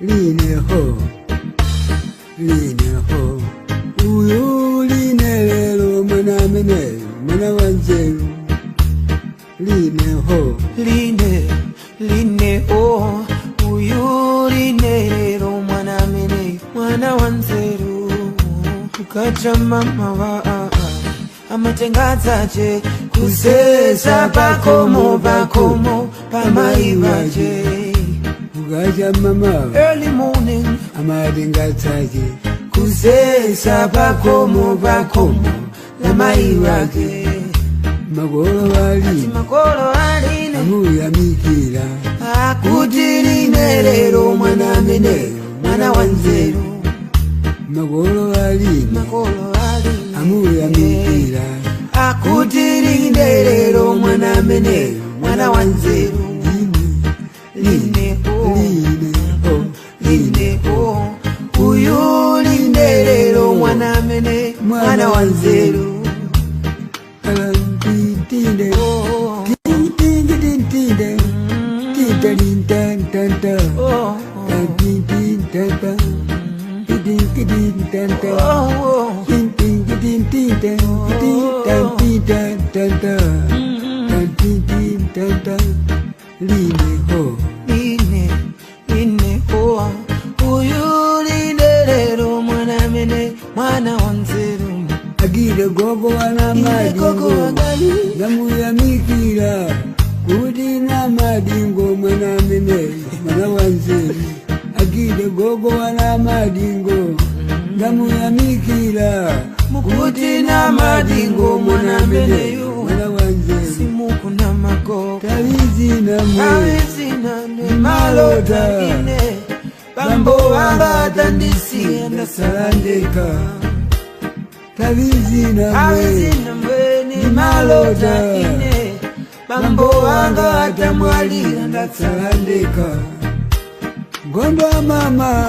line ho, uyu line lelo mwana mene, mwana wanzeru, line ho, ho, uyu line lelo mwana mene, mwana wanzeru, ukacha mama wa amatengazaje, kusesa bakomo pamaivaje. ukacha mama Early morning, amatengazaje, kusesa bakomo lamaivaje. Magolo aline amuyamikira akuti line lelo mwana mene, mwana wanzeru. magolo aline amuyamikira akuti line lelo mwana mene, mwana wanzeru. Line ho, uyu line lelo mwana mene, mwana wanzeru. Line ho, uyu line lelo mwana mene, mwana wanzeru. Agire gogo wana madingo namuyamikira kuti na madingo mwana mene mwana wanzeru. Agire gogo wana madingo namuyamikira kuti na madingo mwana mene mwana wanzeru. simuku na mago Talizina ne malota ine bambo wanga tandisi ndasalandeka. Talizina mwe ni malota ine bambo wanga tamwalira ndasalandeka. Gondo mama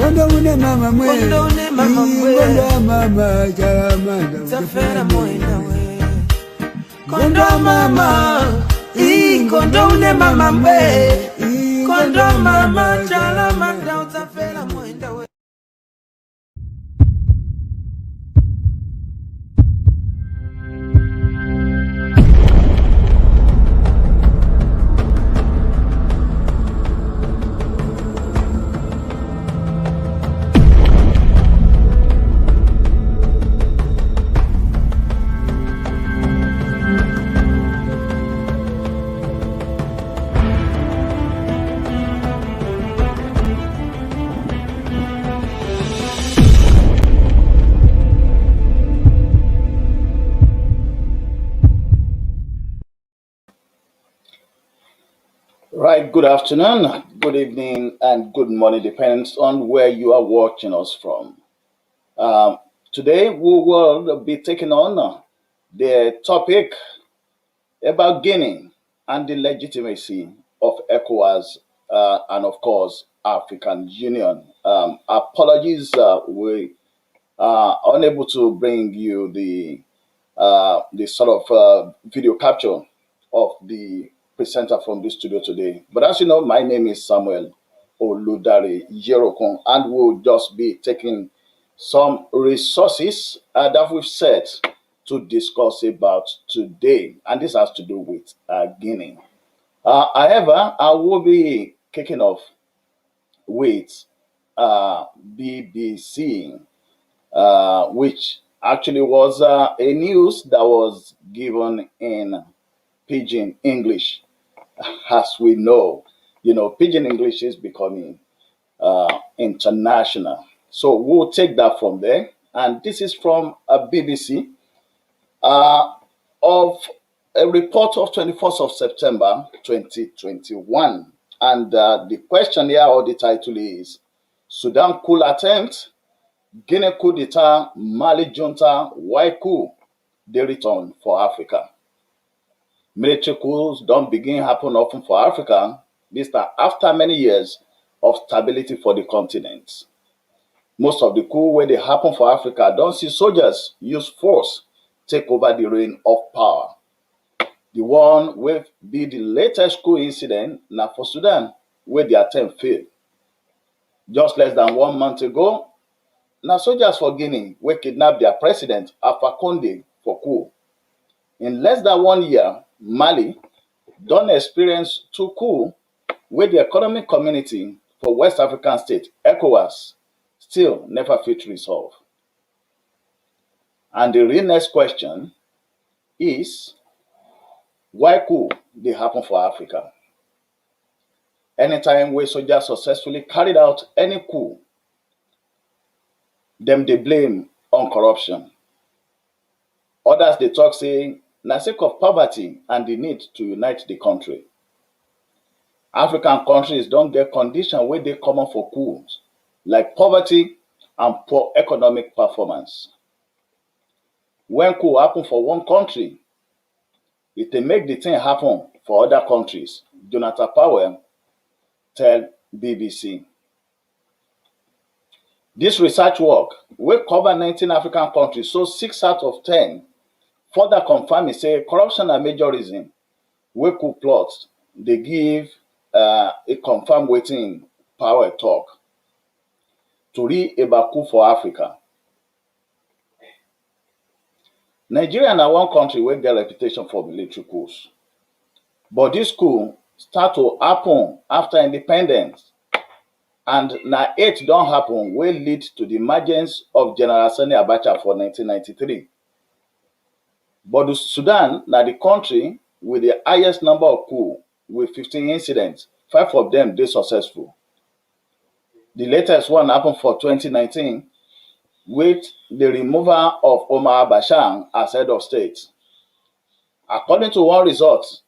une mama mwe, gondo mama chalamanda tafera moenda we. Gondo mama une mama mwe, gondo mama chalamanda utafera moenda we. Right, good afternoon, good evening, and good morning, depends on where you are watching us from. Today, we will be taking on the topic about Guinea and the legitimacy of ECOWAS and, of course, African Union. Apologies, we are unable to bring you the sort of video capture of the presenter from the studio today. But as you know, my name is Samuel Oludare Yerokon, and we'll just be taking some resources that we've set to discuss about today, and this has to do with Guinea. However, I will be kicking off with BBC, which actually was a news that was given in Pidgin English. As we know, Pidgin English is becoming international. So we'll take that from there. And this is from a BBC of a report of 21st of September 2021. And the question here, or the title is, Sudan coup attempt, Guinea coup d'etat, Mali junta, why coup? They return for Africa. Military coups don't begin happen often for Africa. This is after many years of stability for the continent. Most of the coups where they happen for Africa don't see soldiers use force take over the reign of power. The one will be the latest coup incident now for Sudan, where the attempt failed. Just less than 1 month ago, now soldiers for Guinea wey kidnap their president Alpha Conde for coup. In less than 1 year, Mali don experience 2 coups wey the economic community for West African state, ECOWAS, still never fit resolve. And the real next question is, why coup dey happen for Africa? Anytime wey soldiers successfully carried out any coup, dem dey blame on corruption. Others dey talk say na sake of poverty and the need to unite the country. African countries don get condition wey dey common for coups, like poverty and poor economic performance. When coup happen for one country, e dey make the thing happen for other countries, Jonathan Powell tell BBC. This research work wey cover 19 African countries, so 6 out of 10 further confirm say corruption na major reason wey coup plots dey give a confirm wetin Powell talk. Tori about coup for Africa. Nigeria na one country wey get reputation for military coups, but this coup start to happen after independence, and na 8 don happen wey lead to the emergence of General Sani Abacha for 1993. But Sudan na the country with the highest number of coups, with 15 incidents. 5 of them dey successful. The latest one happened for 2019 with the removal of Omar al-Bashir as head of state. According to one result,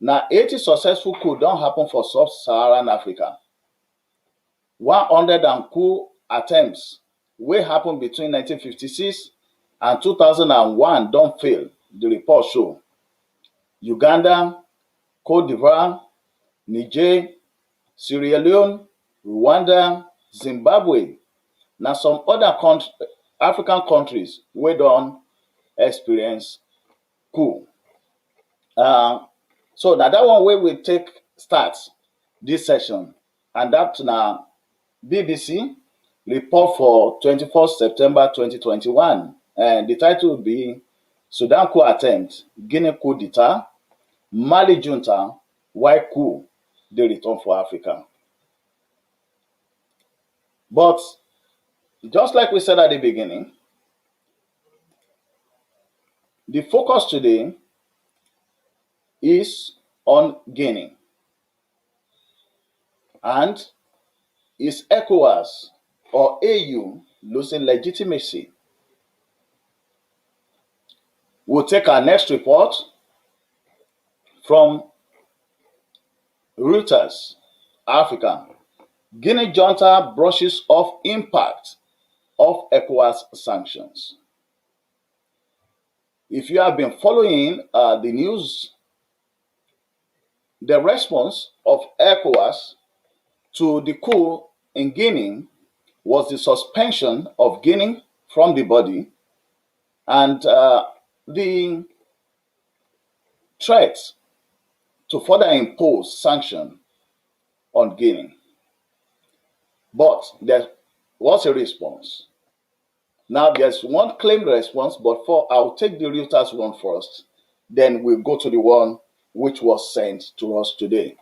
na 80 successful coups don happen for sub-Saharan Africa. 100 coup attempts wey happen between 1956 and 2001 don fail, the report show. Uganda, Cote d'Ivoire, Niger, Sierra Leone, Rwanda, Zimbabwe na some other African countries wey don experience coup. So na that one wey we take start this session, and that na BBC report for 21st September 2021. And the title will be Sudan coup attempt, Guinea coup d'etat, Mali junta, why coup dey return for Africa. But just like we said at the beginning, the focus today is on Guinea. And is ECOWAS or AU losing legitimacy? We'll take our next report from Reuters, Africa. Guinea junta brushes off impact of ECOWAS sanctions. If you have been following the news, the response of ECOWAS to the coup in Guinea was the suspension of Guinea from the body and the threat to further impose sanction on Guinea. But there was a response. Now there's one claimed response, but I'll take the Reuters one first, then we'll go to the one which was sent to us today.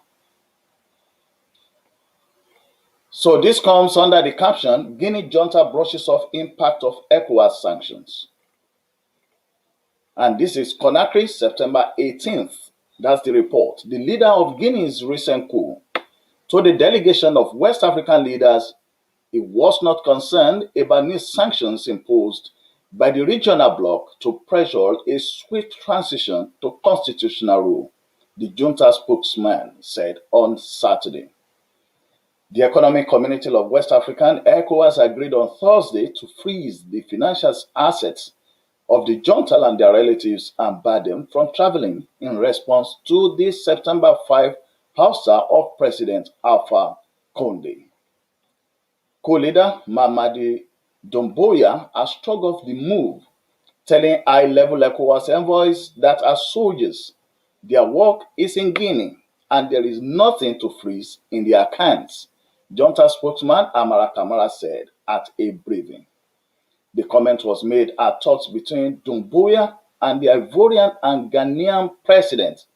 So this comes under the caption, Guinea junta brushes off impact of ECOWAS sanctions. And this is Conakry, September 18th. That's the report. The leader of Guinea's recent coup told a delegation of West African leaders he was not concerned about new sanctions imposed by the regional bloc to pressure a swift transition to constitutional rule, the junta spokesman said on Saturday. The Economic Community of West African, ECOWAS, agreed on Thursday to freeze the financial assets of the junta and their relatives and bar them from traveling in response to the September 5 ouster of President Alpha Conde. Co-leader Mamadi Doumbouya has struck off the move, telling high-level ECOWAS envoys that as soldiers, their work is in Guinea and there is nothing to freeze in their accounts, Junta spokesman Amara Kamara said at a briefing. The comment was made at talks between Doumbouya and the Ivorian and Ghanaian president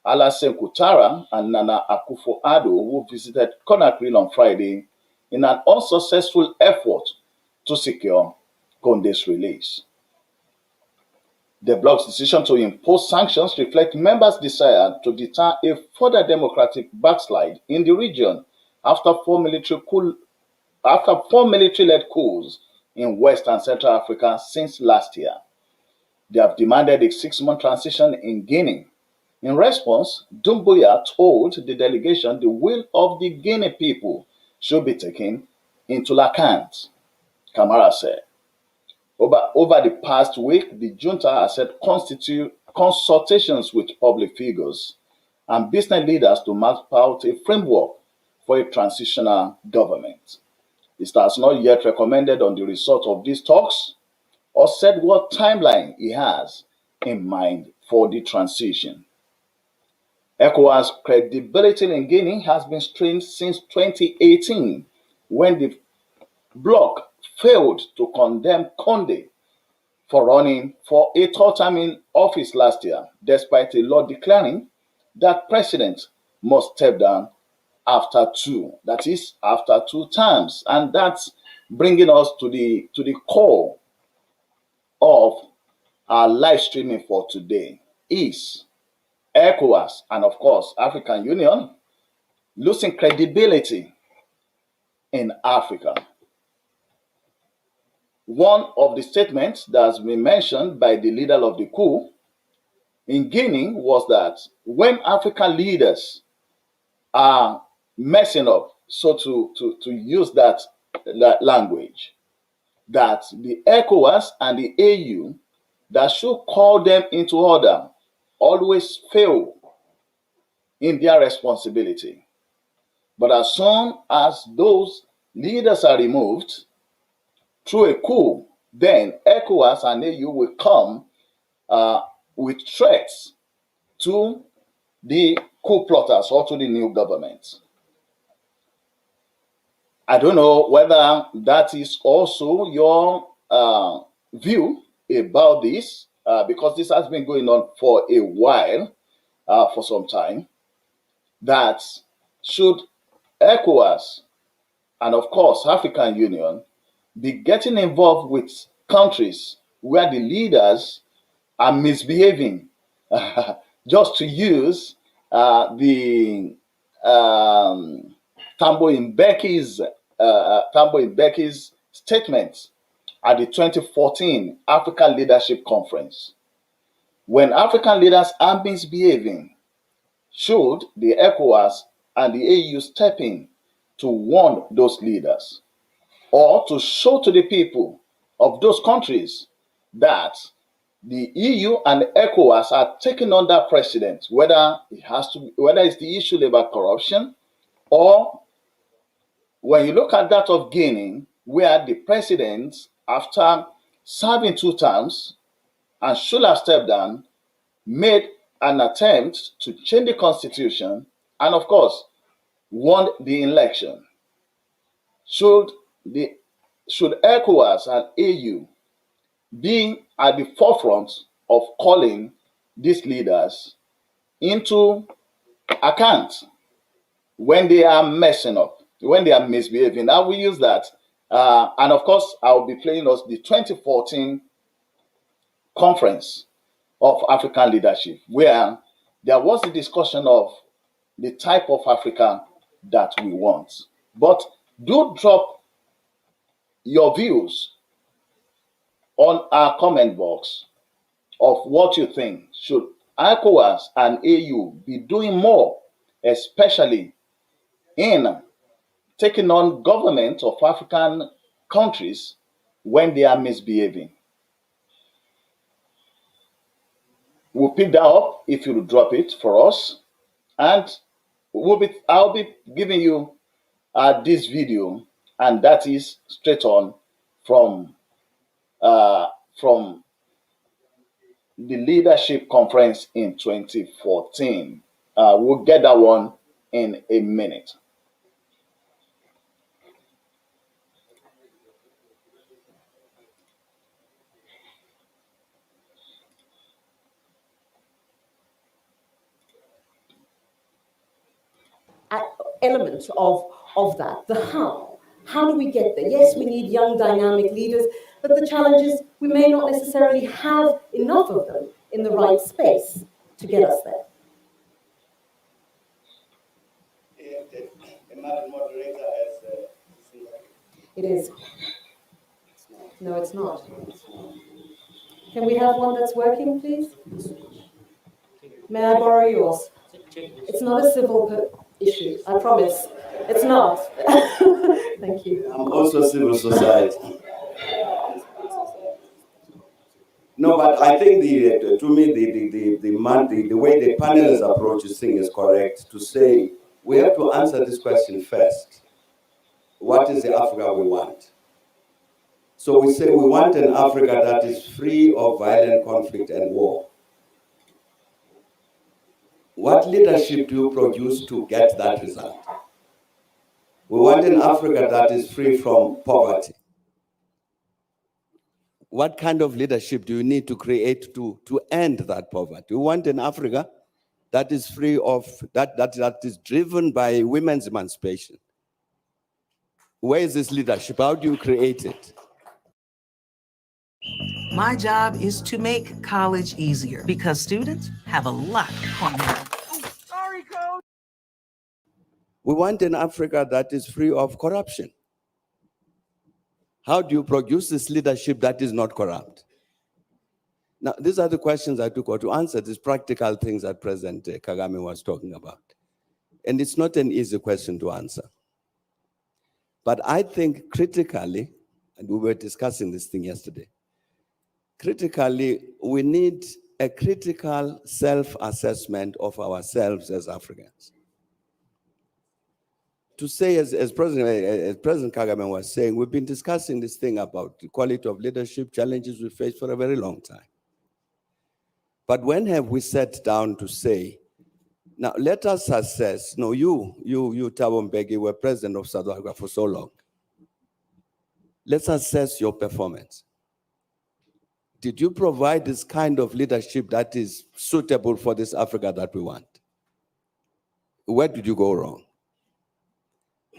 Alassane Ouattara and Nana Akufo-Addo, who visited Conakry on Friday in an unsuccessful effort to secure Condé's release. The bloc's decision to impose sanctions reflects members' desire to deter a further democratic backslide in the region after four military-led coups in West and Central Africa since last year. They have demanded a 6-month transition in Guinea. In response, Doumbouya told the delegation the will of the Guinea people should be taken into account, Kamara said. Over the past week, the junta has had consultations with public figures and business leaders to map out a framework for a transitional government. It has not yet recommended on the result of these talks or said what timeline it has in mind for the transition. ECOWAS' credibility in Guinea has been strained since 2018 when the bloc failed to condemn Condé for running for a third term in office last year, despite a law declaring that president must step down after two, that is, after 2 terms. And that's bringing us to the core of our live streaming for today. Is ECOWAS and, of course, African Union losing credibility in Africa? One of the statements that has been mentioned by the leader of the coup in Guinea was that when African leaders are messing up, so to use that language, that the ECOWAS and the AU that should call them into order always fail in their responsibility. But as soon as those leaders are removed through a coup, then ECOWAS and AU will come with threats to the coup plotters or to the new government. I don't know whether that is also your view about this, because this has been going on for a while, for some time, that should ECOWAS and, of course, African Union be getting involved with countries where the leaders are misbehaving, just to use the Tambo Mbeki's statement at the 2014 African Leadership Conference. When African leaders are misbehaving, should the ECOWAS and the AU step in to warn those leaders or to show to the people of those countries that the EU and ECOWAS are taking on that precedent, whether it's the issue about corruption, or when you look at that of Guinea, where the president, after serving 2 terms and should have stepped down, made an attempt to change the constitution and, of course, won the election. Should ECOWAS and AU be at the forefront of calling these leaders into account when they are messing up, when they are misbehaving? I will use that. And of course, I will be playing us the 2014 conference of African leadership, where there was a discussion of the type of Africa that we want. But do drop your views on our comment box of what you think. Should ECOWAS and AU be doing more, especially in taking on government of African countries when they are misbehaving? We'll pick that up if you drop it for us, and I'll be giving you this video, and that is straight on from the leadership conference in 2014. We'll get that one in a minute. element of that, the how. How do we get there? Yes, we need young, dynamic leaders, but the challenge is we may not necessarily have enough of them in the right space to get us there. Madam Moderator, it is. No, it's not. Can we have one that's working, please? May I borrow yours? It's not a civil issue, I promise. It's not. Thank you. I'm also civil society. No, but I think to me the way the panel's approach this thing is correct to say we have to answer this question first. What is the Africa we want? So we say we want an Africa that is free of violent conflict and war. What leadership do you produce to get that result? We want an Africa that is free from poverty. What kind of leadership do you need to create to end that poverty? We want an Africa that is free of, that is driven by women's emancipation. Where is this leadership? How do you create it? My job is to make college easier because students have a lot on them. Sorry, Coach. We want an Africa that is free of corruption. How do you produce this leadership that is not corrupt? Now, these are the questions I took to answer, these practical things that President Kagame was talking about. And it's not an easy question to answer. But I think critically, and we were discussing this thing yesterday, critically, we need a critical self-assessment of ourselves as Africans. To say, as President Kagame was saying, we've been discussing this thing about the quality of leadership, challenges we face for a very long time. But when have we sat down to say, now let us assess, no, you Thabo Mbeki, were president of South Africa for so long. Let's assess your performance. Did you provide this kind of leadership that is suitable for this Africa that we want? Where did you go wrong?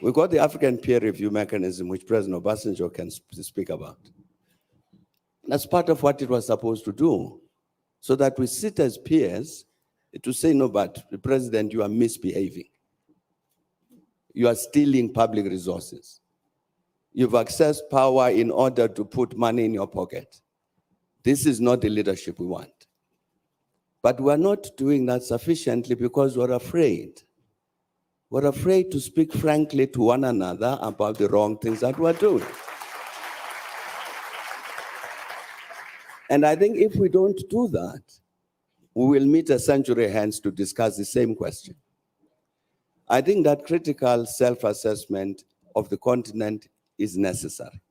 We got the African peer review mechanism, which President Obasanjo can speak about. That's part of what it was supposed to do, so that we sit as peers to say, no, but the president, you are misbehaving. You are stealing public resources. You've accessed power in order to put money in your pocket. This is not the leadership we want. But we're not doing that sufficiently because we're afraid. We're afraid to speak frankly to one another about the wrong things that we're doing. And I think if we don't do that, we will meet a century hence to discuss the same question. I think that critical self-assessment of the continent is necessary.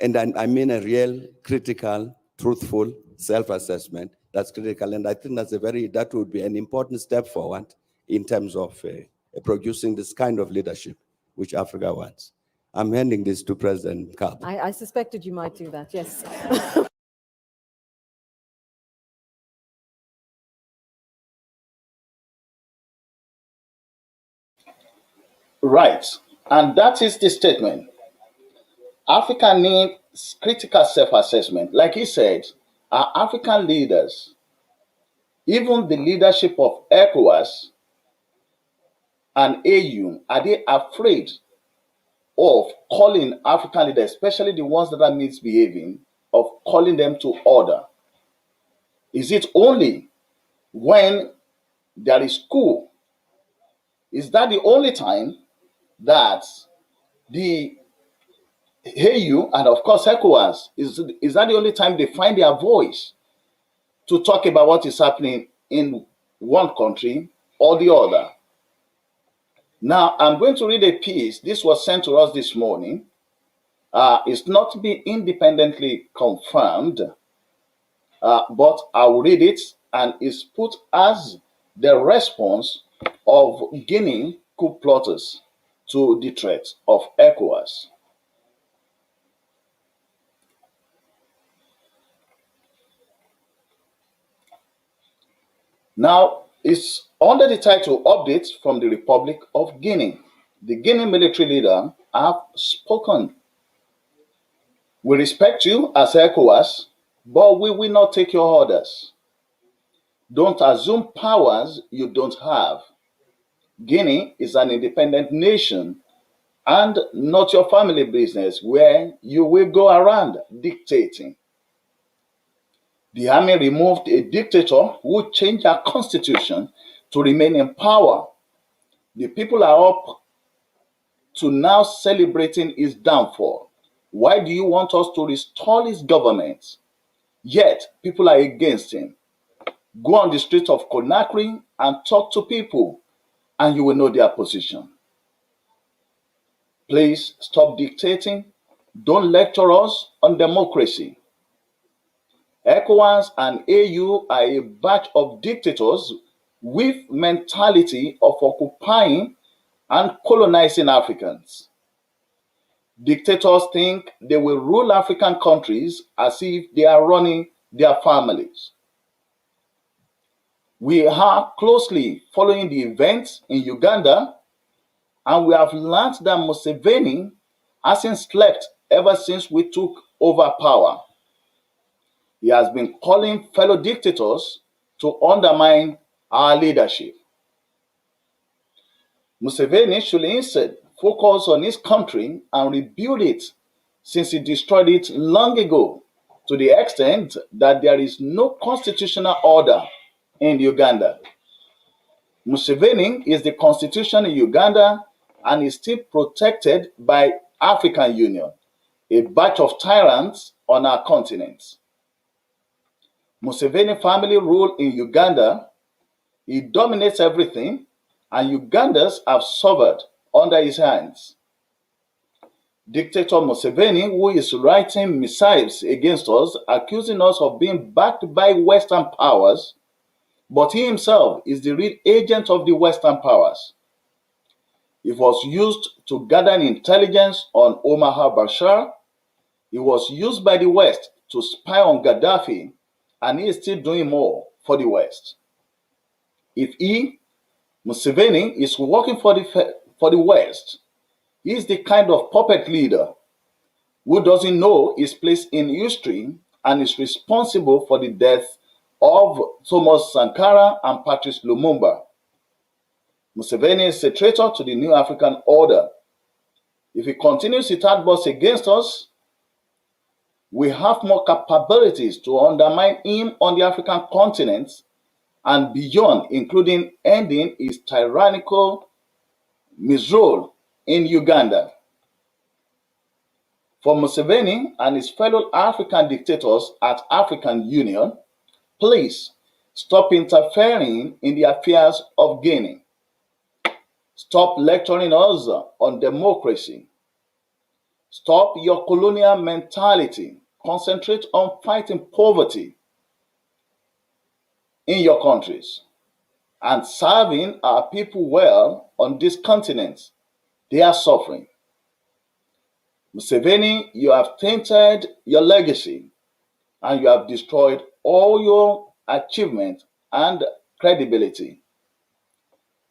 And I mean a real, critical, truthful self-assessment that's critical. And I think that would be an important step forward in terms of producing this kind of leadership which Africa wants. I'm handing this to President Kapp. I suspected you might do that, yes. Right. And that is the statement. Africa needs critical self-assessment. Like he said, our African leaders, even the leadership of ECOWAS and AU, are they afraid of calling African leaders, especially the ones that are misbehaving, of calling them to order? Is it only when there is coup? Is that the only time that the AU and of course ECOWAS, is that the only time they find their voice to talk about what is happening in one country or the other? Now, I'm going to read a piece. This was sent to us this morning. It's not been independently confirmed, but I'll read it, and it's put as the response of Guinea coup plotters to the threat of ECOWAS. Now, is under the title Updates from the Republic of Guinea. The Guinea military leader have spoken. We respect you as ECOWAS, but we will not take your orders. Don't assume powers you don't have. Guinea is an independent nation and not your family business where you will go around dictating. The army removed a dictator who changed our constitution to remain in power. The people are up to now celebrating his downfall. Why do you want us to restore his government? Yet people are against him. Go on the streets of Conakry and talk to people, and you will know their position. Please stop dictating. Don't lecture us on democracy. ECOWAS and AU are a batch of dictators with mentality of occupying and colonizing Africans. Dictators think they will rule African countries as if they are running their families. We are closely following the events in Uganda, and we have learned that Museveni hasn't slept ever since we took over power. He has been calling fellow dictators to undermine our leadership. Museveni should instead focus on his country and rebuild it, since he destroyed it long ago, to the extent that there is no constitutional order in Uganda. Museveni is the constitution in Uganda and is still protected by African Union, a batch of tyrants on our continent. Museveni family rule in Uganda. He dominates everything, and Ugandans have suffered under his hands. Dictator Museveni, who is writing missives against us, accusing us of being backed by Western powers, but he himself is the real agent of the Western powers. It was used to gather intelligence on Omar al-Bashir. It was used by the West to spy on Gaddafi, and he is still doing more for the West. If Museveni, is working for the West, he is the kind of puppet leader who doesn't know his place in history and is responsible for the death of Thomas Sankara and Patrice Lumumba. Museveni is a traitor to the new African order. If he continues his outbursts against us, we have more capabilities to undermine him on the African continent and beyond, including ending his tyrannical misrule in Uganda. For Museveni and his fellow African dictators at African Union, please stop interfering in the affairs of Guinea. Stop lecturing us on democracy. Stop your colonial mentality. Concentrate on fighting poverty in your countries and serving our people well on this continent. They are suffering. Museveni, you have tainted your legacy and you have destroyed all your achievement and credibility.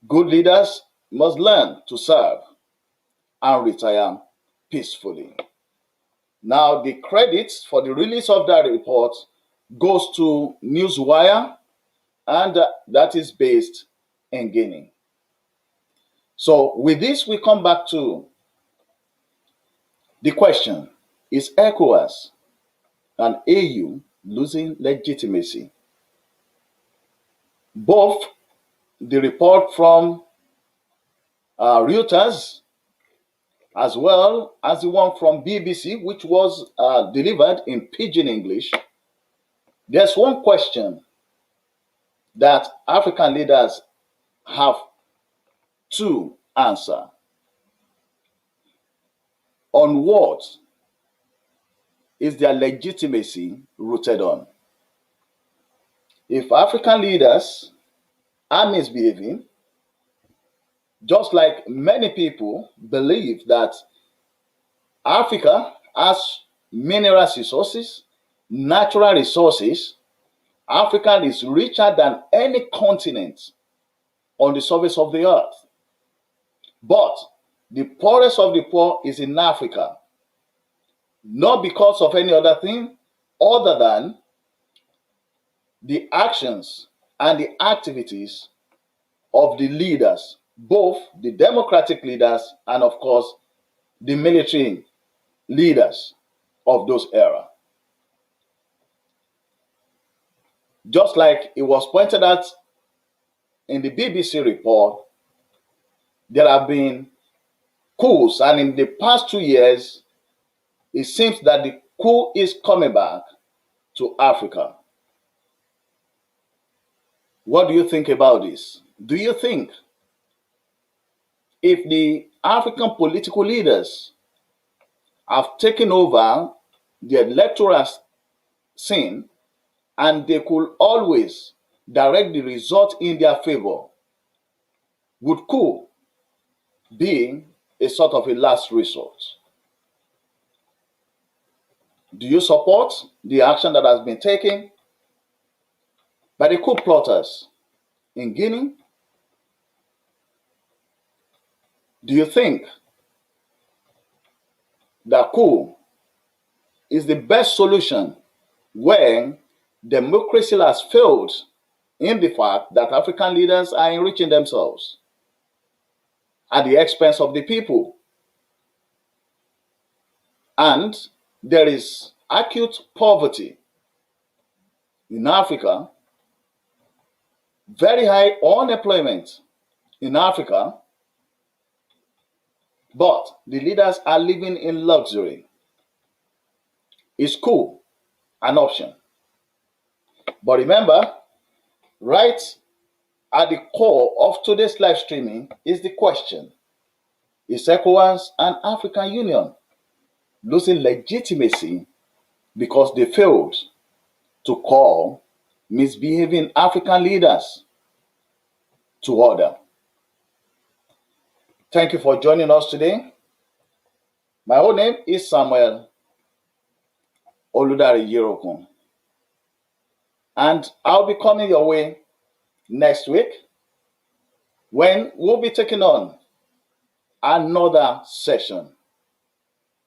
Good leaders must learn to serve and retire peacefully. Now, the credits for the release of that report goes to Newswire, and that is based in Guinea. So with this, we come back to the question, is ECOWAS and AU losing legitimacy? Both the report from Reuters as well as the one from BBC, which was delivered in pidgin English, there's one question that African leaders have to answer. On what is their legitimacy rooted on? If African leaders are misbehaving, just like many people believe that Africa has mineral resources, natural resources, Africa is richer than any continent on the surface of the earth. But the poorest of the poor is in Africa, not because of any other thing other than the actions and the activities of the leaders, both the democratic leaders and, of course, the military leaders of those era. Just like it was pointed out in the BBC report, there have been coups, and in the past 2 years, it seems that the coup is coming back to Africa. What do you think about this? Do you think if the African political leaders have taken over the electoral scene and they could always direct the result in their favor, would coup be a sort of a last resort? Do you support the action that has been taken by the coup plotters in Guinea? Do you think that coup is the best solution when democracy has failed in the fact that African leaders are enriching themselves at the expense of the people? And there is acute poverty in Africa, very high unemployment in Africa, but the leaders are living in luxury. Is coup an option? But remember, right at the core of today's live streaming is the question: is ECOWAS and African Union losing legitimacy because they failed to call misbehaving African leaders to order? Thank you for joining us today. My own name is Samuel Oludare Yerokun, and I'll be coming your way next week when we'll be taking on another session.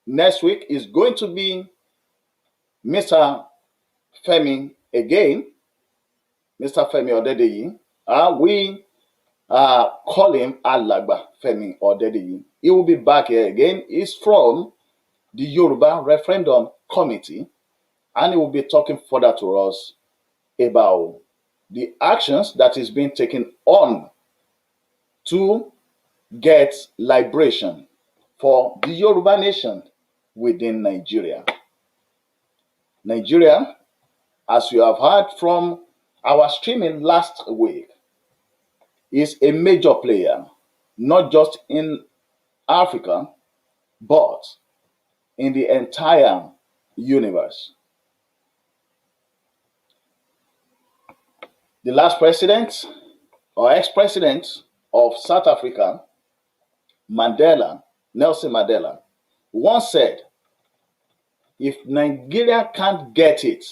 Next week is going to be Mr. Femi again, Mr. Femi Odedeyi. We call him Alagba Femi Odedeyi. He will be back here again. He's from the Yoruba Referendum Committee, and he will be talking further to us about the actions that is being taken on to get liberation for the Yoruba nation within Nigeria. Nigeria, as you have heard from our streaming last week, is a major player, not just in Africa, but in the entire universe. The last president or ex-president of South Africa, Nelson Mandela, once said, if Nigeria can't get it,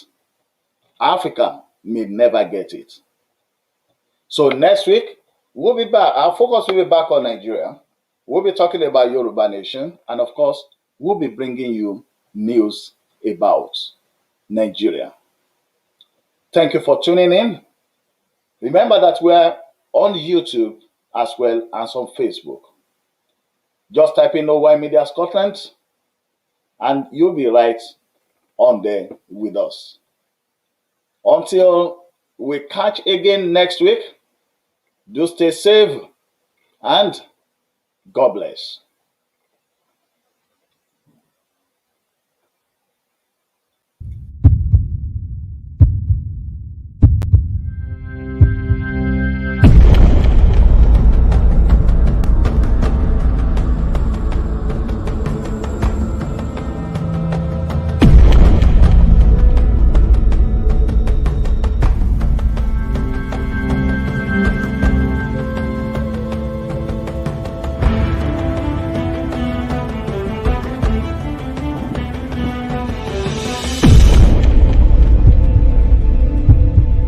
Africa may never get it. So next week, we'll be back. Our focus will be back on Nigeria. We'll be talking about Yoruba Nation. And of course, we'll be bringing you news about Nigeria. Thank you for tuning in. Remember that we're on YouTube as well as on Facebook. Just type in OY Media Scotland and you'll be right on there with us. Until we catch again next week, do stay safe and God bless.